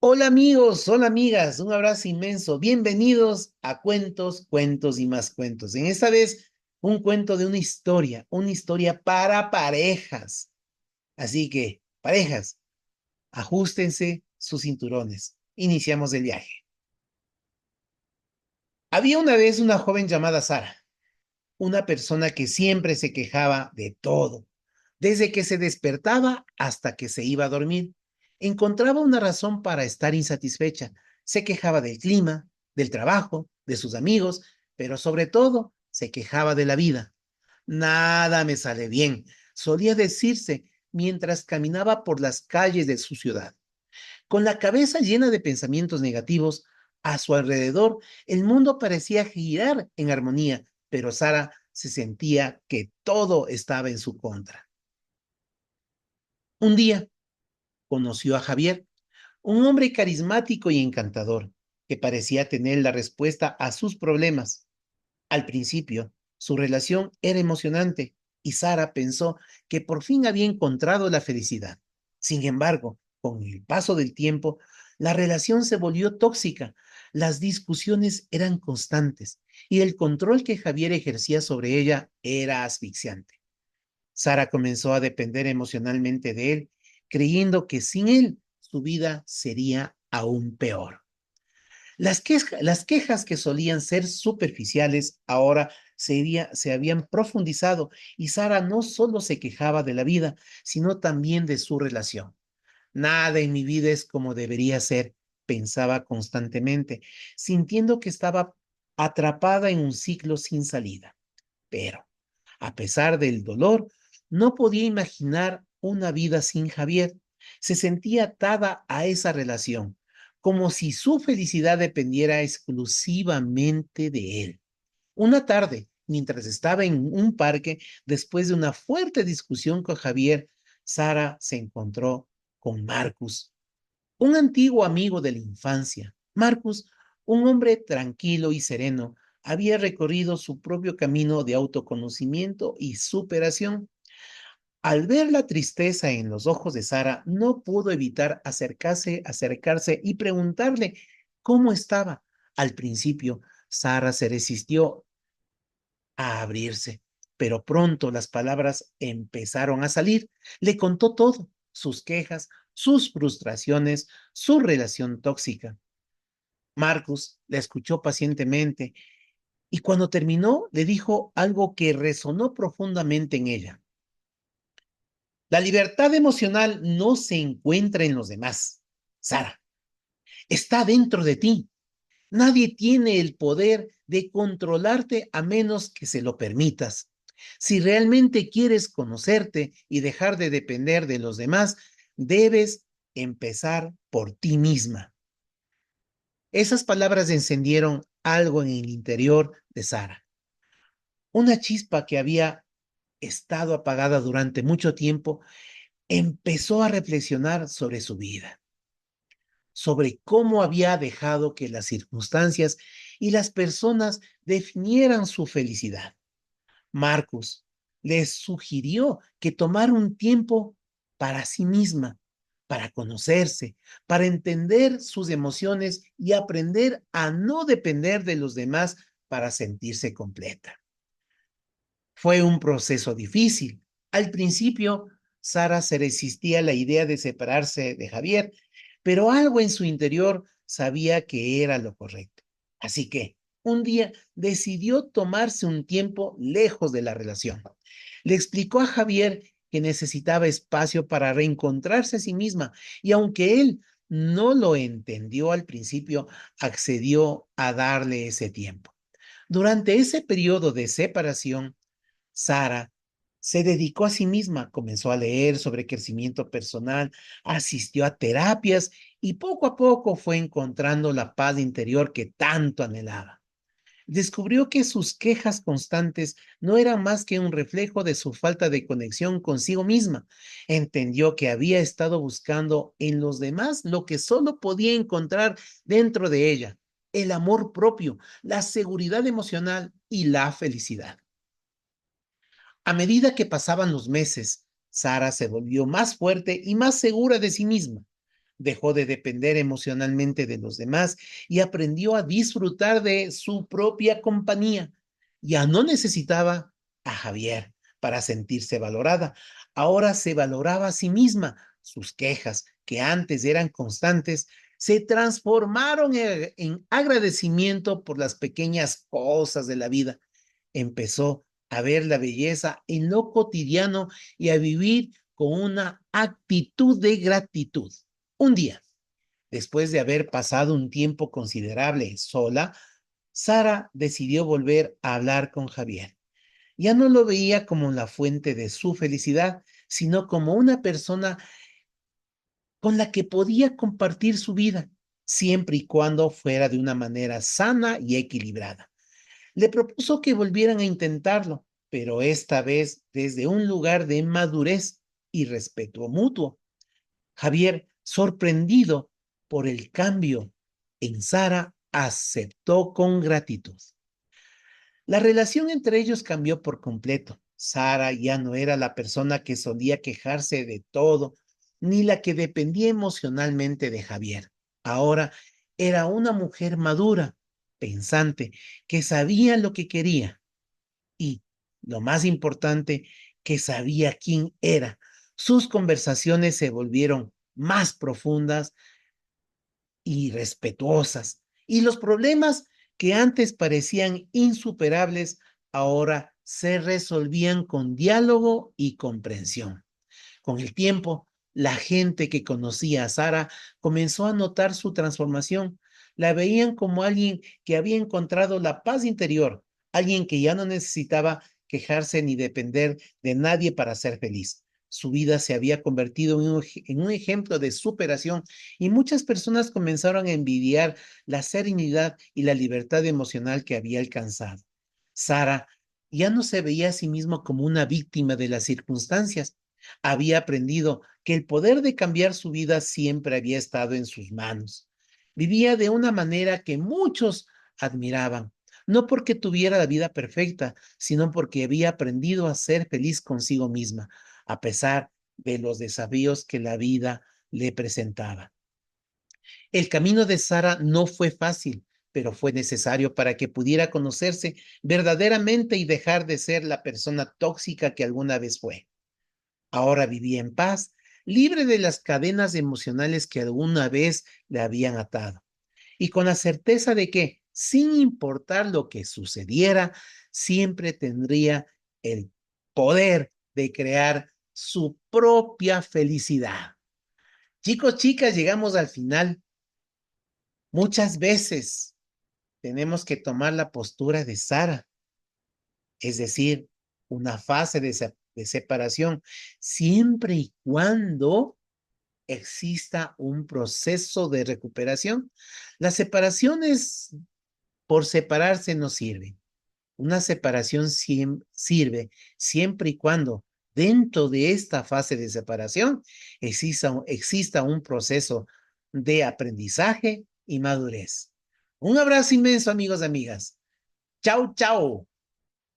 Hola amigos, hola amigas, un abrazo inmenso. Bienvenidos a Cuentos, Cuentos y más cuentos. En esta vez, un cuento de una historia para parejas. Así que, parejas, ajustense sus cinturones. Iniciamos el viaje. Había una vez una joven llamada Sara, una persona que siempre se quejaba de todo, desde que se despertaba hasta que se iba a dormir. Encontraba una razón para estar insatisfecha. Se quejaba del clima, del trabajo, de sus amigos, pero sobre todo se quejaba de la vida. Nada me sale bien, solía decirse mientras caminaba por las calles de su ciudad. Con la cabeza llena de pensamientos negativos, a su alrededor el mundo parecía girar en armonía, pero Sara se sentía que todo estaba en su contra. Un día conoció a Javier, un hombre carismático y encantador, que parecía tener la respuesta a sus problemas. Al principio, su relación era emocionante y Sara pensó que por fin había encontrado la felicidad. Sin embargo, con el paso del tiempo, la relación se volvió tóxica, las discusiones eran constantes y el control que Javier ejercía sobre ella era asfixiante. Sara comenzó a depender emocionalmente de él, creyendo que sin él su vida sería aún peor. Las quejas que solían ser superficiales ahora se habían profundizado y Sara no solo se quejaba de la vida, sino también de su relación. Nada en mi vida es como debería ser, pensaba constantemente, sintiendo que estaba atrapada en un ciclo sin salida. Pero, a pesar del dolor, no podía imaginar una vida sin Javier. Se sentía atada a esa relación, como si su felicidad dependiera exclusivamente de él. Una tarde, mientras estaba en un parque, después de una fuerte discusión con Javier, Sara se encontró con Marcus, un antiguo amigo de la infancia. Marcus, un hombre tranquilo y sereno, había recorrido su propio camino de autoconocimiento y superación. Al ver la tristeza en los ojos de Sara, no pudo evitar acercarse y preguntarle cómo estaba. Al principio, Sara se resistió a abrirse, pero pronto las palabras empezaron a salir. Le contó todo, sus quejas, sus frustraciones, su relación tóxica. Marcus la escuchó pacientemente y cuando terminó le dijo algo que resonó profundamente en ella. La libertad emocional no se encuentra en los demás, Sara, está dentro de ti. Nadie tiene el poder de controlarte a menos que se lo permitas. Si realmente quieres conocerte y dejar de depender de los demás, debes empezar por ti misma. Esas palabras encendieron algo en el interior de Sara. Una chispa que había estado apagada durante mucho tiempo empezó a reflexionar sobre su vida, sobre cómo había dejado que las circunstancias y las personas definieran su felicidad. Marcus les sugirió que tomara un tiempo para sí misma, para conocerse, para entender sus emociones y aprender a no depender de los demás para sentirse completa. Fue un proceso difícil. Al principio, Sara se resistía a la idea de separarse de Javier, pero algo en su interior sabía que era lo correcto. Así que un día decidió tomarse un tiempo lejos de la relación. Le explicó a Javier que necesitaba espacio para reencontrarse a sí misma y aunque él no lo entendió al principio, accedió a darle ese tiempo. Durante ese periodo de separación, Sara se dedicó a sí misma, comenzó a leer sobre crecimiento personal, asistió a terapias y poco a poco fue encontrando la paz interior que tanto anhelaba. Descubrió que sus quejas constantes no eran más que un reflejo de su falta de conexión consigo misma. Entendió que había estado buscando en los demás lo que solo podía encontrar dentro de ella: el amor propio, la seguridad emocional y la felicidad. A medida que pasaban los meses, Sara se volvió más fuerte y más segura de sí misma. dejó de depender emocionalmente de los demás y aprendió a disfrutar de su propia compañía. Ya no necesitaba a Javier para sentirse valorada. Ahora se valoraba a sí misma. Sus quejas, que antes eran constantes, se transformaron en agradecimiento por las pequeñas cosas de la vida. Empezó a ver la belleza en lo cotidiano y a vivir con una actitud de gratitud. Un día, después de haber pasado un tiempo considerable sola, Sara decidió volver a hablar con Javier. Ya no lo veía como la fuente de su felicidad, sino como una persona con la que podía compartir su vida, siempre y cuando fuera de una manera sana y equilibrada. Le propuso que volvieran a intentarlo, pero esta vez desde un lugar de madurez y respeto mutuo. Javier, sorprendido por el cambio en Sara, aceptó con gratitud. La relación entre ellos cambió por completo. Sara ya no era la persona que solía quejarse de todo, ni la que dependía emocionalmente de Javier. Ahora era una mujer madura, pensante, que sabía lo que quería y, lo más importante, que sabía quién era. Sus conversaciones se volvieron más profundas y respetuosas, y los problemas que antes parecían insuperables ahora se resolvían con diálogo y comprensión. Con el tiempo, la gente que conocía a Sara comenzó a notar su transformación. La veían como alguien que había encontrado la paz interior, alguien que ya no necesitaba quejarse ni depender de nadie para ser feliz. Su vida se había convertido en un ejemplo de superación y muchas personas comenzaron a envidiar la serenidad y la libertad emocional que había alcanzado. Sara ya no se veía a sí misma como una víctima de las circunstancias. Había aprendido que el poder de cambiar su vida siempre había estado en sus manos. Vivía de una manera que muchos admiraban, no porque tuviera la vida perfecta, sino porque había aprendido a ser feliz consigo misma, a pesar de los desafíos que la vida le presentaba. El camino de Sara no fue fácil, pero fue necesario para que pudiera conocerse verdaderamente y dejar de ser la persona tóxica que alguna vez fue. Ahora vivía en paz, libre de las cadenas emocionales que alguna vez le habían atado, y con la certeza de que, sin importar lo que sucediera, siempre tendría el poder de crear su propia felicidad. Chicos, chicas, llegamos al final. Muchas veces tenemos que tomar la postura de Sara, es decir, una fase de separación, siempre y cuando exista un proceso de recuperación. Las separaciones por separarse no sirven. Una separación sirve siempre y cuando dentro de esta fase de separación exista un proceso de aprendizaje y madurez. Un abrazo inmenso, amigos y amigas. Chao, chao.